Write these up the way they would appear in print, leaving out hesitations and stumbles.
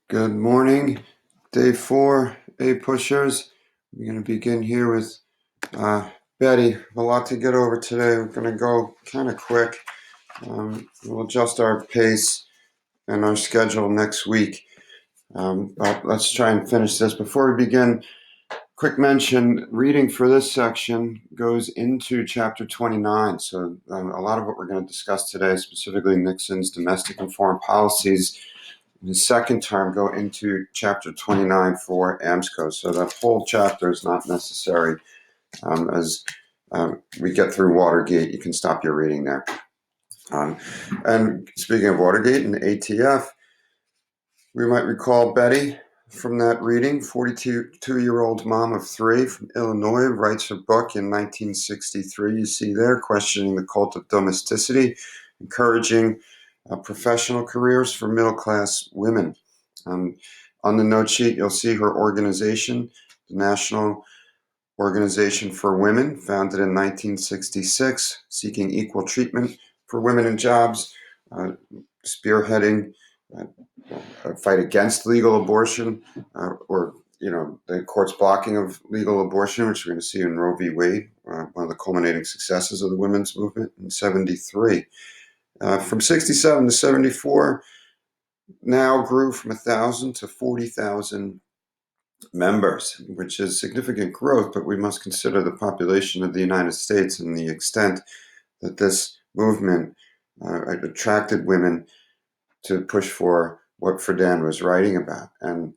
Good morning, day 4, A pushers. We're going to begin here with Betty. A lot to get over today. We're going to go kind of quick. We'll adjust our pace and our schedule next week. But let's try and finish this. Before we begin, quick mention, reading for this section goes into chapter 29. So a lot of what we're going to discuss today, specifically Nixon's domestic and foreign policies, the second term go into chapter 29 for AMSCO. So that whole chapter is not necessary. As we get through Watergate, you can stop your reading there. And speaking of Watergate and ATF, we might recall Betty from that reading. 42-year-old mom of 3 from Illinois writes her book in 1963. You see there, questioning the cult of domesticity, encouraging professional careers for middle-class women. On the note sheet, you'll see her organization, the National Organization for Women, founded in 1966, seeking equal treatment for women in jobs, spearheading a fight against legal abortion, or the court's blocking of legal abortion, which we're going to see in Roe v. Wade, one of the culminating successes of the women's movement in 73. From 67 to 74, now grew from 1,000 to 40,000 members, which is significant growth, but we must consider the population of the United States and the extent that this movement attracted women to push for what Friedan was writing about. And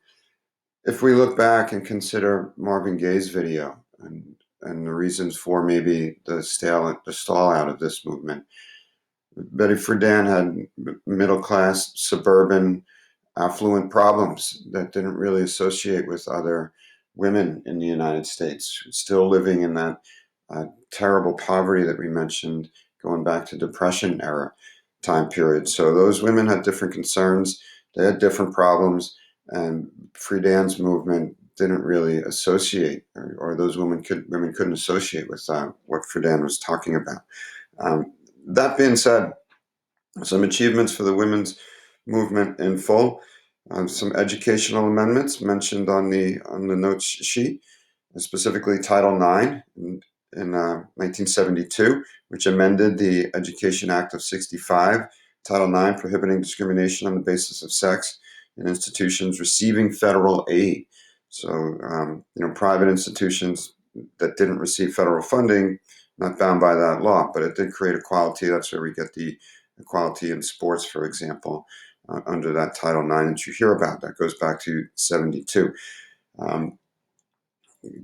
if we look back and consider Marvin Gaye's video and the reasons for maybe the stall out of this movement, Betty Friedan had middle-class, suburban, affluent problems that didn't really associate with other women in the United States, still living in that terrible poverty that we mentioned going back to Depression era time period. So those women had different concerns, they had different problems, and Friedan's movement didn't really associate, or those women couldn't associate with what Friedan was talking about. That being said, some achievements for the women's movement in full. Some educational amendments mentioned on the notes sheet, specifically Title IX in 1972, which amended the Education Act of 65. Title IX prohibiting discrimination on the basis of sex in institutions receiving federal aid. So, private institutions that didn't receive federal funding, not bound by that law, but it did create equality. That's where we get the equality in sports, for example, under that Title IX that you hear about. That goes back to 72.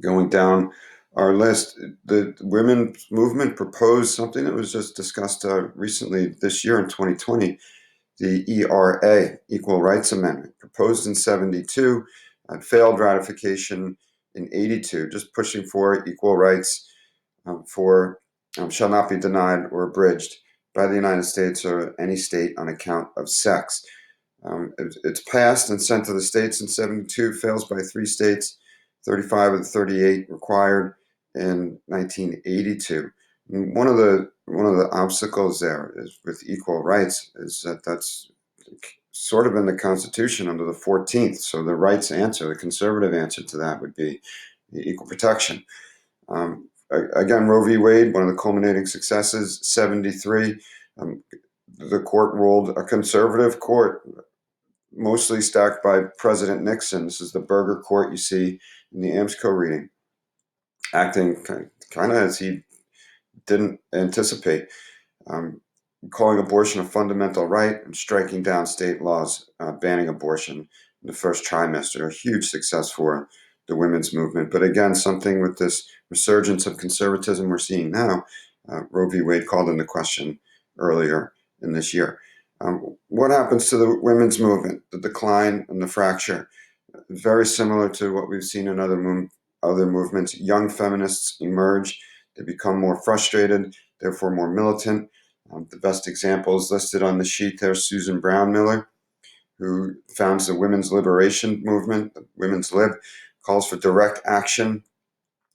Going down our list, the women's movement proposed something that was just discussed recently this year in 2020, the ERA, Equal Rights Amendment, proposed in 72, failed ratification in 82, just pushing for equal rights shall not be denied or abridged by the United States or any state on account of sex. It's passed and sent to the states in 72, fails by 3 states, 35 of the 38 required in 1982. And one of the obstacles there is with equal rights is that that's sort of in the Constitution under the 14th. So the rights answer, the conservative answer to that would be equal protection. Again, Roe v. Wade, one of the culminating successes, 73. The court ruled, a conservative court, mostly stacked by President Nixon. This is the Burger Court you see in the AMSCO reading, acting kind of as he didn't anticipate, calling abortion a fundamental right and striking down state laws banning abortion in the first trimester. A huge success for the women's movement. But again, something with this resurgence of conservatism we're seeing now, Roe v. Wade called into question earlier in this year. What happens to the women's movement, the decline and the fracture? Very similar to what we've seen in other movements. Young feminists emerge. They become more frustrated, therefore more militant. The best example is listed on the sheet there, Susan Brown Miller, who founds the Women's Liberation Movement, the Women's Lib, calls for direct action.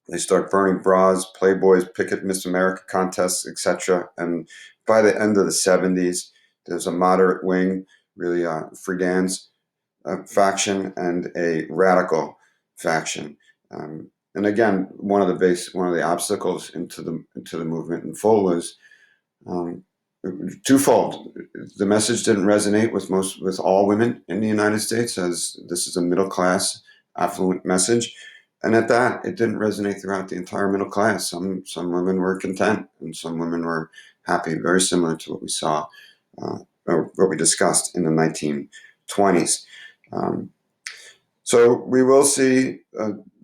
They start burning bras, Playboys, picket Miss America contests, etc. And by the end of the 70s, there's a moderate wing, really Friedan's faction and a radical faction. And again, one of the obstacles into the movement in full was um, twofold. The message didn't resonate with all women in the United States, as this is a middle class, affluent message, and at that, it didn't resonate throughout the entire middle class. Some women were content, and some women were happy. Very similar to what we saw, or what we discussed in the 1920s. Um, so we will see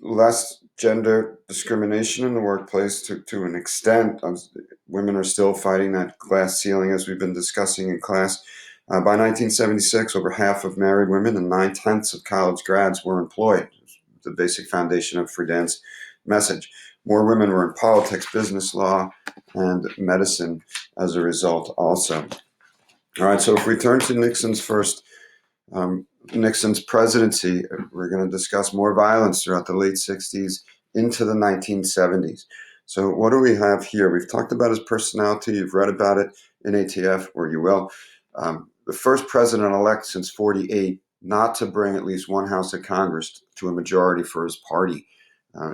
less gender discrimination in the workplace to an extent. Women are still fighting that glass ceiling, as we've been discussing in class. By 1976, over half of married women and 9/10 of college grads were employed. The basic foundation of Friedan's message. More women were in politics, business law, and medicine as a result also. All right, so if we turn to Nixon's presidency, we're going to discuss more violence throughout the late 60s into the 1970s. So what do we have here? We've talked about his personality. You've read about it in ATF, or you will. The first president-elect since 48 not to bring at least one House of Congress to a majority for his party.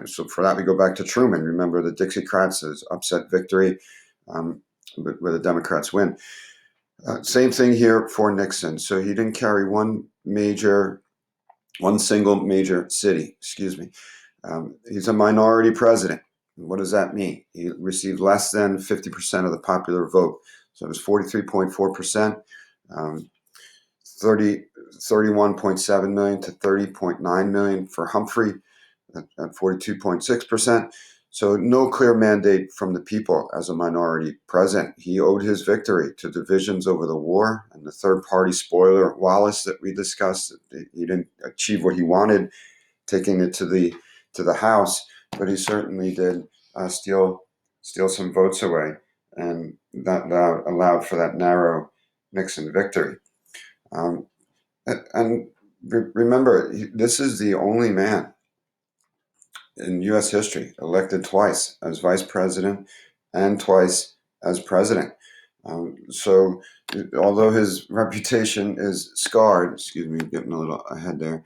So for that, we go back to Truman. Remember the Dixiecrats, his upset victory, where the Democrats win. Same thing here for Nixon. So he didn't carry one single major city. Excuse me. He's a minority president. What does that mean? He received less than 50% of the popular vote. So it was 43.4%, 31.7 million to 30.9 million for Humphrey at 42.6%. So no clear mandate from the people as a minority president. He owed his victory to divisions over the war and the third-party spoiler, Wallace, that we discussed. He didn't achieve what he wanted, taking it to the House, but he certainly did steal some votes away, and that allowed for that narrow Nixon victory. And remember, this is the only man in U.S. history elected twice as vice president and twice as president. So although his reputation is scarred, excuse me, getting a little ahead there,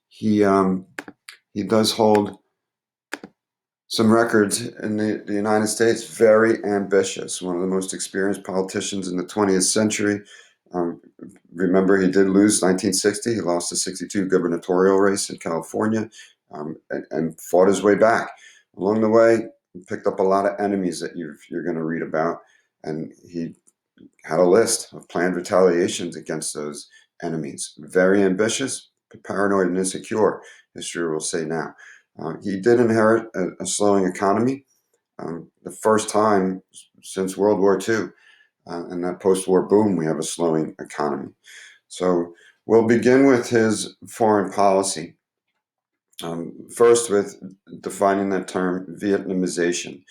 he does hold some records in the United States. Very ambitious, one of the most experienced politicians in the 20th century. Remember, he did lose 1960. He lost the 62 gubernatorial race in California, and fought his way back. Along the way, he picked up a lot of enemies that you're going to read about, and he had a list of planned retaliations against those enemies. Very ambitious, but paranoid and insecure, history will say now. He did inherit a slowing economy, the first time since World War II. And that post-war boom, we have a slowing economy. So we'll begin with his foreign policy. First, with defining that term Vietnamization.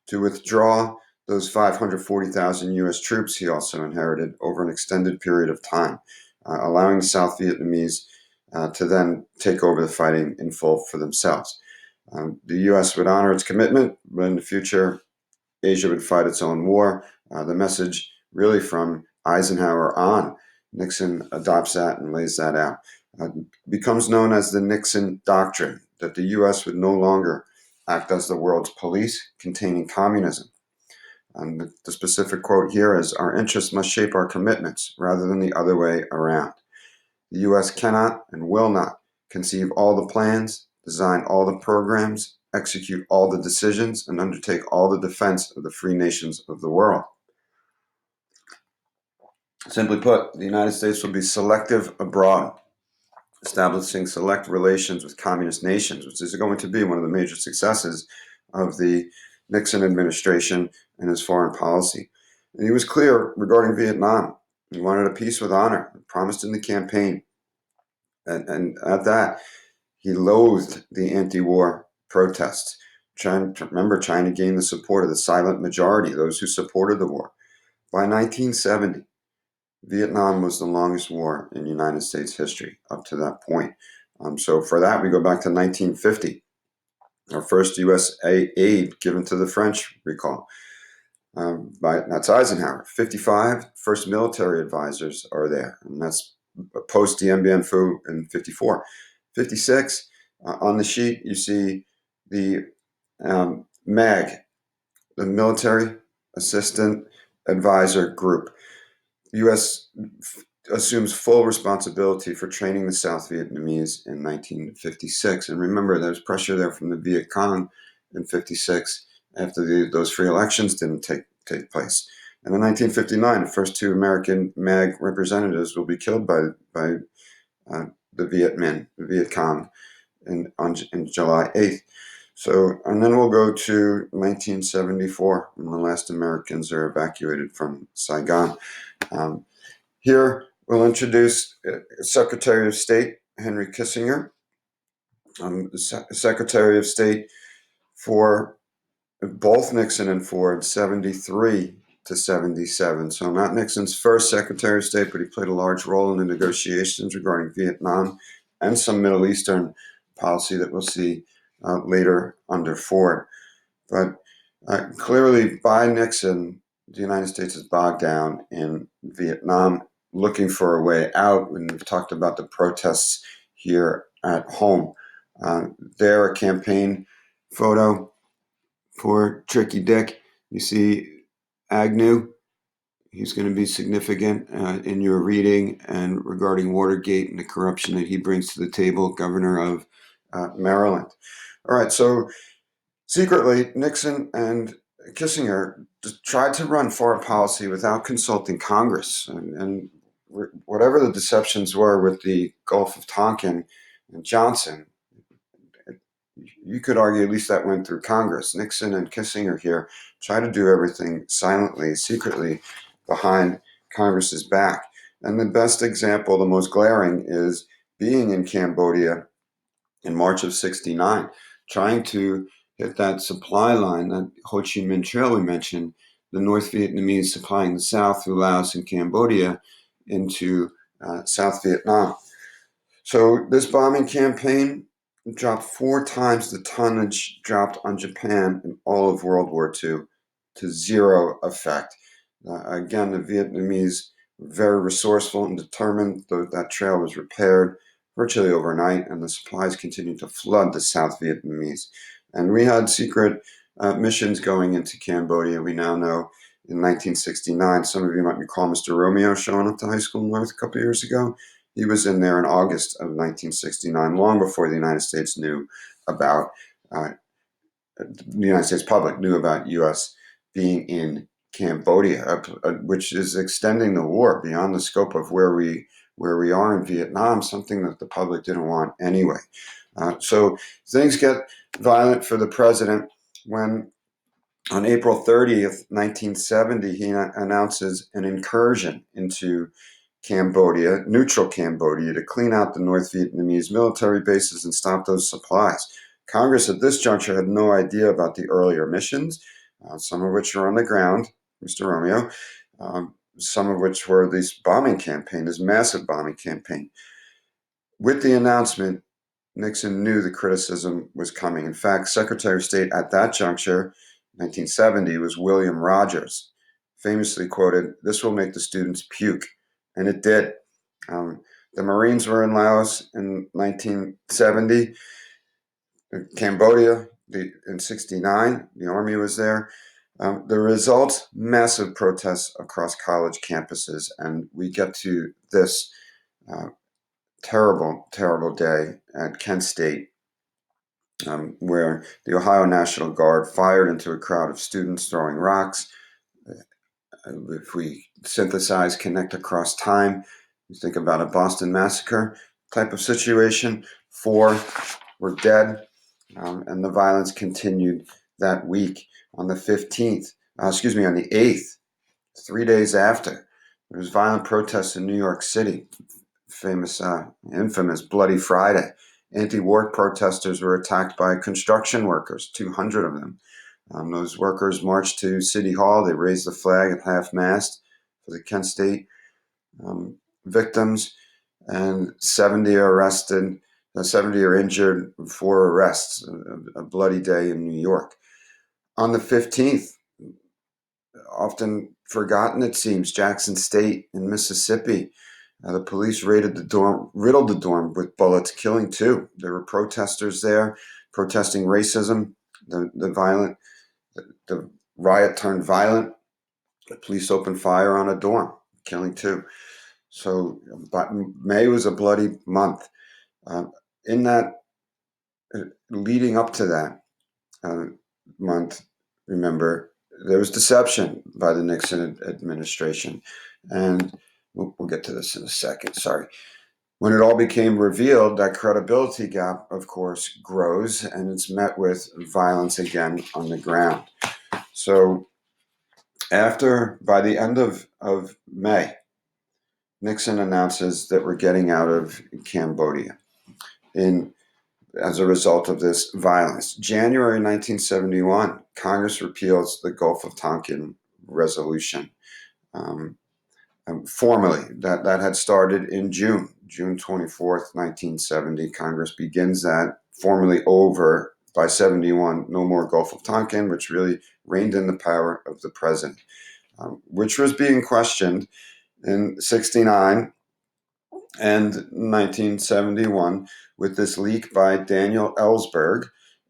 To withdraw those 540,000 U.S. troops he also inherited over an extended period of time, allowing the South Vietnamese to then take over the fighting in full for themselves. The U.S. would honor its commitment, but in the future, Asia would fight its own war. The message really from Eisenhower on. Nixon adopts that and lays that out. Becomes known as the Nixon Doctrine, that the U.S. would no longer act as the world's police containing communism. And the specific quote here is, "Our interests must shape our commitments rather than the other way around. The U.S. cannot and will not conceive all the plans, design all the programs, execute all the decisions, and undertake all the defense of the free nations of the world." Simply put, the United States will be selective abroad, establishing select relations with communist nations, which is going to be one of the major successes of the Nixon administration and his foreign policy. And he was clear regarding Vietnam. He wanted a peace with honor, promised in the campaign. And at that, he loathed the anti-war protests, trying to gain the support of the silent majority, those who supported the war. By 1970, Vietnam was the longest war in United States history up to that point. So for that, we go back to 1950, our first U.S. aid given to the French, recall. That's Eisenhower. 55 first military advisors are there, and that's post Dien Bien Phu in 54. 56, on the sheet, you see the MAG, the Military Assistant Advisor Group. The U.S. assumes full responsibility for training the South Vietnamese in 1956. And remember, there's pressure there from the Viet Cong in 56 after those free elections didn't take place. And in 1959, the first two American MAG representatives will be killed by the Viet Minh, the Viet Cong, in July 8th. So, and then we'll go to 1974 when the last Americans are evacuated from Saigon. Here we'll introduce Secretary of State Henry Kissinger, Secretary of State for both Nixon and Ford, 73 to 77. So not Nixon's first Secretary of State, but he played a large role in the negotiations regarding Vietnam and some Middle Eastern policy that we'll see later under Ford. But clearly, by Nixon, the United States is bogged down in Vietnam, looking for a way out. And we've talked about the protests here at home. There, a campaign photo for Tricky Dick. You see Agnew. He's going to be significant in your reading and regarding Watergate and the corruption that he brings to the table, governor of Maryland. All right, so secretly, Nixon and Kissinger tried to run foreign policy without consulting Congress. And whatever the deceptions were with the Gulf of Tonkin and Johnson, you could argue at least that went through Congress. Nixon and Kissinger here try to do everything silently, secretly, behind Congress's back. And the best example, the most glaring, is being in Cambodia in March of 69, trying to hit that supply line, that Ho Chi Minh Trail we mentioned, the North Vietnamese supplying the South through Laos and Cambodia into South Vietnam. So this bombing campaign dropped 4 times the tonnage dropped on Japan in all of World War II to zero effect. Again, the Vietnamese were very resourceful and determined. That trail was repaired virtually overnight, and the supplies continued to flood the South Vietnamese. And we had secret missions going into Cambodia. We now know in 1969, some of you might recall Mr. Romeo showing up to High School North a couple of years ago. He was in there in August of 1969, long before the United States knew about, the United States public knew about U.S. being in Cambodia, which is extending the war beyond the scope of where we are in Vietnam, something that the public didn't want anyway. So things get violent for the president when on April 30th, 1970, he announces an incursion into Cambodia, neutral Cambodia, to clean out the North Vietnamese military bases and stop those supplies. Congress at this juncture had no idea about the earlier missions, some of which are on the ground, Mr. Romeo, some of which were this bombing campaign, this massive bombing campaign. With the announcement, Nixon knew the criticism was coming. In fact, Secretary of State at that juncture, 1970, was William Rogers, famously quoted, "This will make the students puke." And it did. The Marines were in Laos in 1970. Cambodia in 69, the Army was there. The result, massive protests across college campuses. And we get to this terrible, terrible day at Kent State, where the Ohio National Guard fired into a crowd of students throwing rocks. If we synthesize, connect across time, you think about a Boston Massacre type of situation. 4 were dead, and the violence continued that week. On the 15th, on the 8th, 3 days after, there was violent protests in New York City, infamous Bloody Friday. Anti-war protesters were attacked by construction workers, 200 of them. Those workers marched to City Hall. They raised the flag at half-mast for the Kent State victims, and 70 are arrested. 70 are injured, 4 arrests, a bloody day in New York. On the 15th, often forgotten it seems, Jackson State in Mississippi, The police raided the dorm, riddled the dorm with bullets, killing two. There were protesters there protesting racism. The riot turned violent. The police opened fire on a dorm, killing two. So, but May was a bloody month. Uh, in that, leading up to that uh, month, remember, there was deception by the Nixon administration. And we'll get to this in a second. Sorry. When it all became revealed, that credibility gap, of course, grows, and it's met with violence again on the ground. So by the end of May, Nixon announces that we're getting out of Cambodia as a result of this violence. January 1971, Congress repeals the Gulf of Tonkin resolution. Um, Formally, that had started in June 24th, 1970. Congress begins that, formally over by 71. No more Gulf of Tonkin, which really reined in the power of the president, which was being questioned in 69 and 1971 with this leak by Daniel Ellsberg,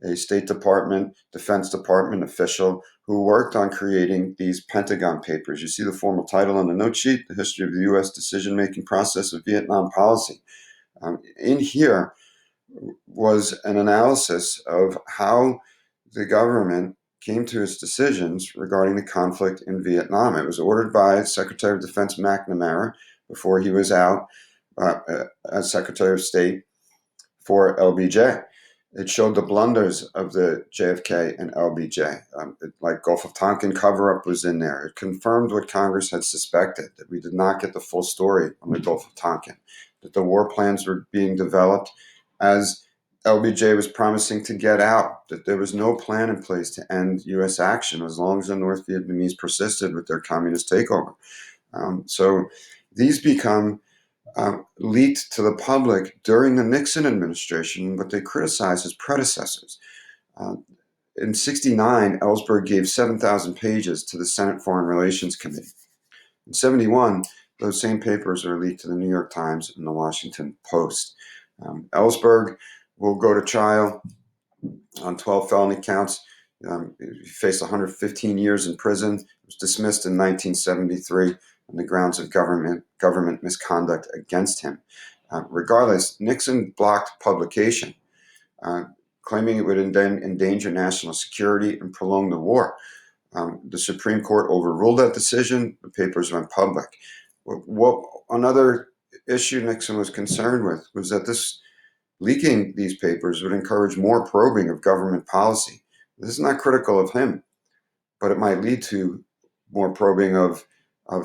a State Department, Defense Department official who worked on creating these Pentagon Papers. You see the formal title on the note sheet, The History of the U.S. Decision-Making Process of Vietnam Policy. In here was an analysis of how the government came to its decisions regarding the conflict in Vietnam. It was ordered by Secretary of Defense McNamara before he was out as Secretary of State for LBJ. It showed the blunders of the JFK and LBJ. Like Gulf of Tonkin cover-up was in there. It confirmed what Congress had suspected, that we did not get the full story on the Gulf of Tonkin, that the war plans were being developed as LBJ was promising to get out, that there was no plan in place to end U.S. action as long as the North Vietnamese persisted with their communist takeover. So these become leaked to the public during the Nixon administration, but they criticized his predecessors. In 69, Ellsberg gave 7,000 pages to the Senate Foreign Relations Committee. In 71, those same papers are leaked to the New York Times and the Washington Post. Ellsberg will go to trial on 12 felony counts. He faced 115 years in prison. He was dismissed in 1973 on the grounds of government misconduct against him. Regardless, Nixon blocked publication, claiming it would endanger national security and prolong the war. The Supreme Court overruled that decision. The papers went public. Another issue Nixon was concerned with was that leaking these papers would encourage more probing of government policy. This is not critical of him, but it might lead to more probing of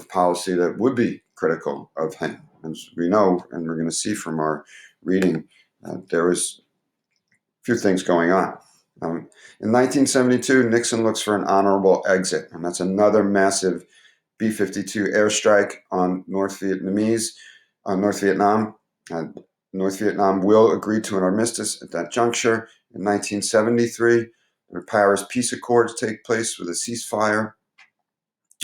policy that would be critical of him. As we know, and we're going to see from our reading, there was a few things going on. In 1972, Nixon looks for an honorable exit, and that's another massive B-52 airstrike on North Vietnam. North Vietnam will agree to an armistice at that juncture. In 1973, the Paris Peace Accords take place with a ceasefire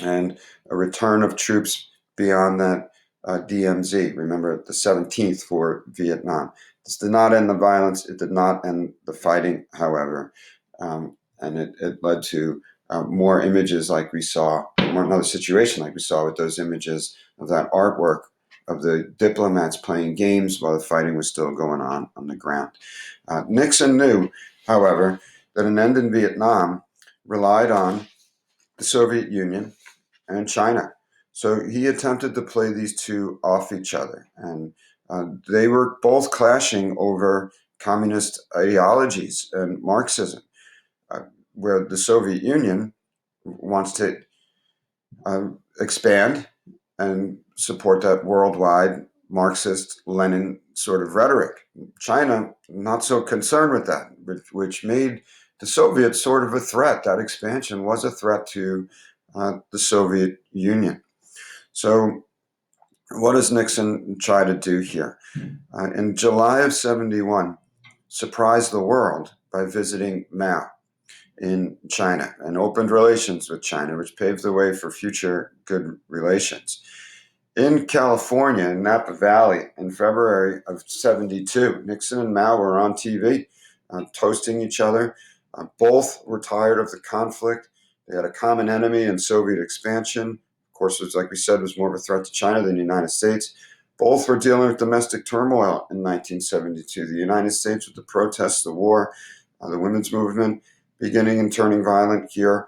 and a return of troops beyond that DMZ. Remember, the 17th for Vietnam. This did not end the violence. It did not end the fighting, however. And it led to more images like we saw, another situation like we saw with those images of that artwork of the diplomats playing games while the fighting was still going on the ground. Nixon knew, however, that an end in Vietnam relied on the Soviet Union and China. So he attempted to play these two off each other. And they were both clashing over communist ideologies and Marxism, where the Soviet Union wants to expand and support that worldwide Marxist Lenin sort of rhetoric. China, not so concerned with that, which made the Soviets sort of a threat. That expansion was a threat to the Soviet Union. So what does Nixon try to do here? In July of 71, surprised the world by visiting Mao in China and opened relations with China, which paved the way for future good relations. In California, in Napa Valley, in February of 72, Nixon and Mao were on TV toasting each other. Both were tired of the conflict. They had a common enemy in Soviet expansion. Of course, it was, like we said, was more of a threat to China than the United States. Both were dealing with domestic turmoil in 1972. The United States with the protests, the war, the women's movement beginning and turning violent here,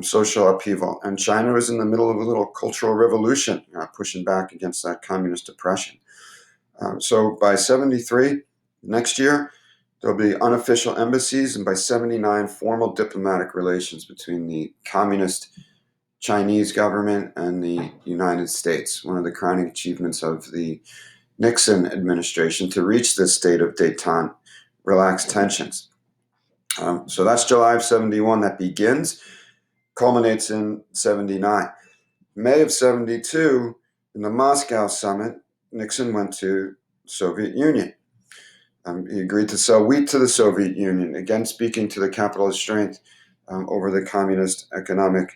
social upheaval. And China was in the middle of a little cultural revolution, pushing back against that communist oppression. So by 73, next year, there'll be unofficial embassies, and by 79, formal diplomatic relations between the communist Chinese government and the United States. One of the crowning achievements of the Nixon administration to reach this state of détente, relaxed tensions. So that's July of 71. That begins, culminates in 79. May of 72, in the Moscow summit, Nixon went to the Soviet Union. He agreed to sell wheat to the Soviet Union, again speaking to the capitalist strength over the communist economic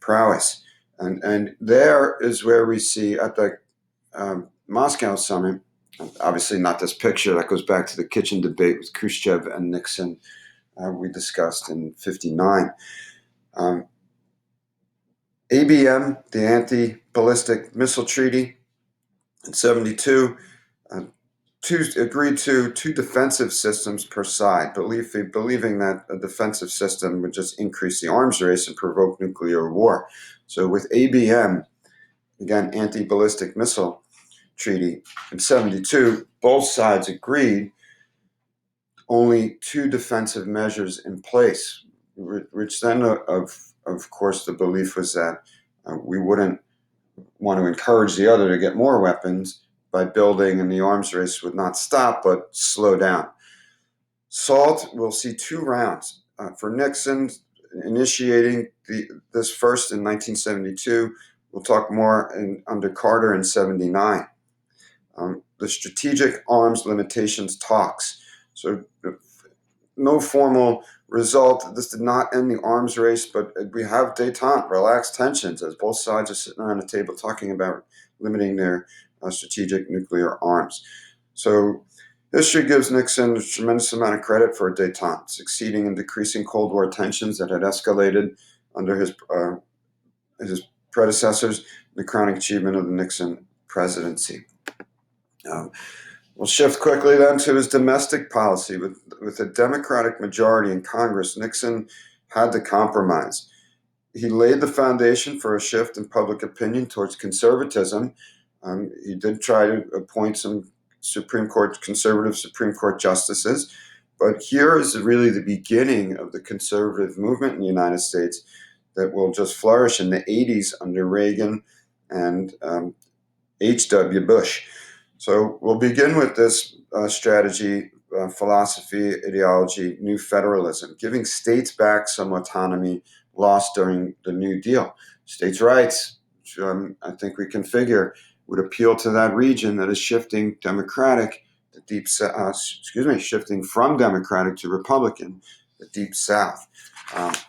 prowess. And there is where we see at the Moscow summit, obviously not this picture, that goes back to the kitchen debate with Khrushchev and Nixon we discussed in 59. ABM, the Anti-Ballistic Missile Treaty in 72, agreed to two defensive systems per side, believing that a defensive system would just increase the arms race and provoke nuclear war. So with ABM, again, Anti-Ballistic Missile Treaty in 72, both sides agreed only two defensive measures in place, which then, of course, the belief was that we wouldn't want to encourage the other to get more weapons by building, and the arms race would not stop but slow down. SALT will see two rounds. For Nixon initiating this first in 1972, we'll talk more under Carter in 79. The strategic arms limitations talks. So no formal result. This did not end the arms race, but we have détente, relaxed tensions, as both sides are sitting around the table talking about limiting their strategic nuclear arms. So history gives Nixon a tremendous amount of credit for détente, succeeding in decreasing Cold War tensions that had escalated under his predecessors, the crowning achievement of the Nixon presidency. We'll shift quickly then to his domestic policy. With a Democratic majority in Congress, Nixon had to compromise. He laid the foundation for a shift in public opinion towards conservatism. He did try to appoint some conservative Supreme Court justices, but here is really the beginning of the conservative movement in the United States that will just flourish in the 80s under Reagan and H.W. Bush. So we'll begin with this strategy, philosophy, ideology, new federalism, giving states back some autonomy lost during the New Deal. States' rights, which I think we can figure, would appeal to that region that is shifting Democratic, shifting from Democratic to Republican, the Deep South.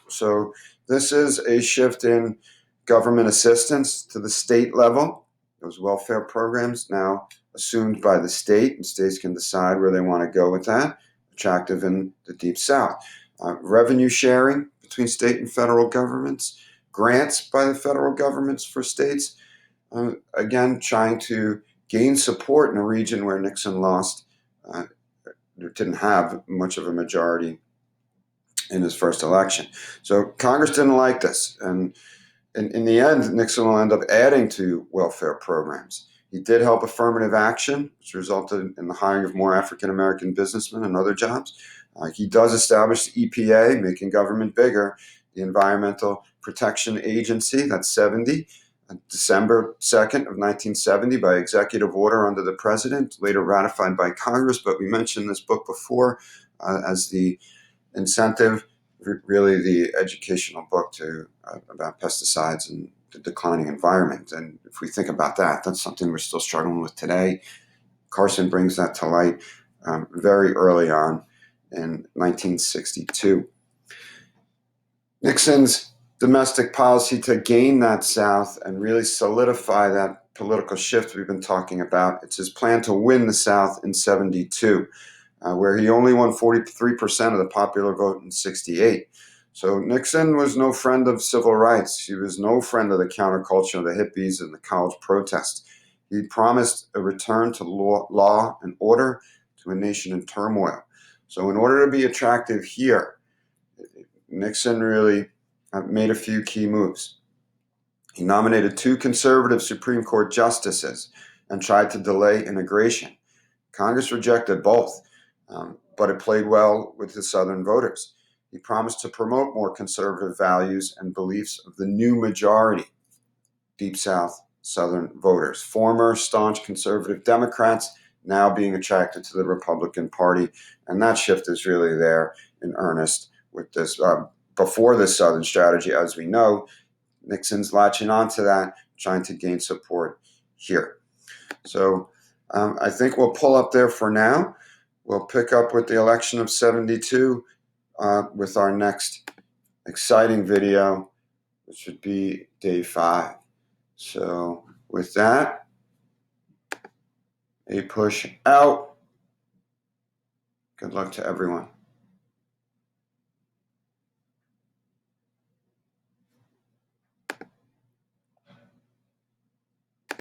So this is a shift in government assistance to the state level. Those welfare programs now assumed by the state, and states can decide where they want to go with that, attractive in the Deep South. Revenue sharing between state and federal governments, grants by the federal governments for states, again, trying to gain support in a region where Nixon lost, didn't have much of a majority in his first election. So Congress didn't like this, and in the end, Nixon will end up adding to welfare programs. He did help affirmative action, which resulted in the hiring of more African-American businessmen and other jobs. He does establish the EPA, making government bigger, the Environmental Protection Agency, that's 70, December 2nd of 1970 by executive order under the president, later ratified by Congress. But we mentioned this book before as the incentive, really the educational book about pesticides and the declining environment. And if we think about that, that's something we're still struggling with today. Carson brings that to light very early on in 1962. Nixon's domestic policy to gain that South and really solidify that political shift we've been talking about. It's his plan to win the South in 72, where he only won 43% of the popular vote in 68. So Nixon was no friend of civil rights. He was no friend of the counterculture, the hippies, and the college protests. He promised a return to law and order to a nation in turmoil. So in order to be attractive here, Nixon really made a few key moves. He nominated 2 conservative Supreme Court justices and tried to delay integration. Congress rejected both, but it played well with the Southern voters. He promised to promote more conservative values and beliefs of the new majority, Deep South Southern voters, former staunch conservative Democrats now being attracted to the Republican Party. And that shift is really there in earnest with this. Before this Southern strategy, as we know, Nixon's latching onto that, trying to gain support here. So I think we'll pull up there for now. We'll pick up with the election of 72 with our next exciting video, which would be day 5. So with that, a push out. Good luck to everyone.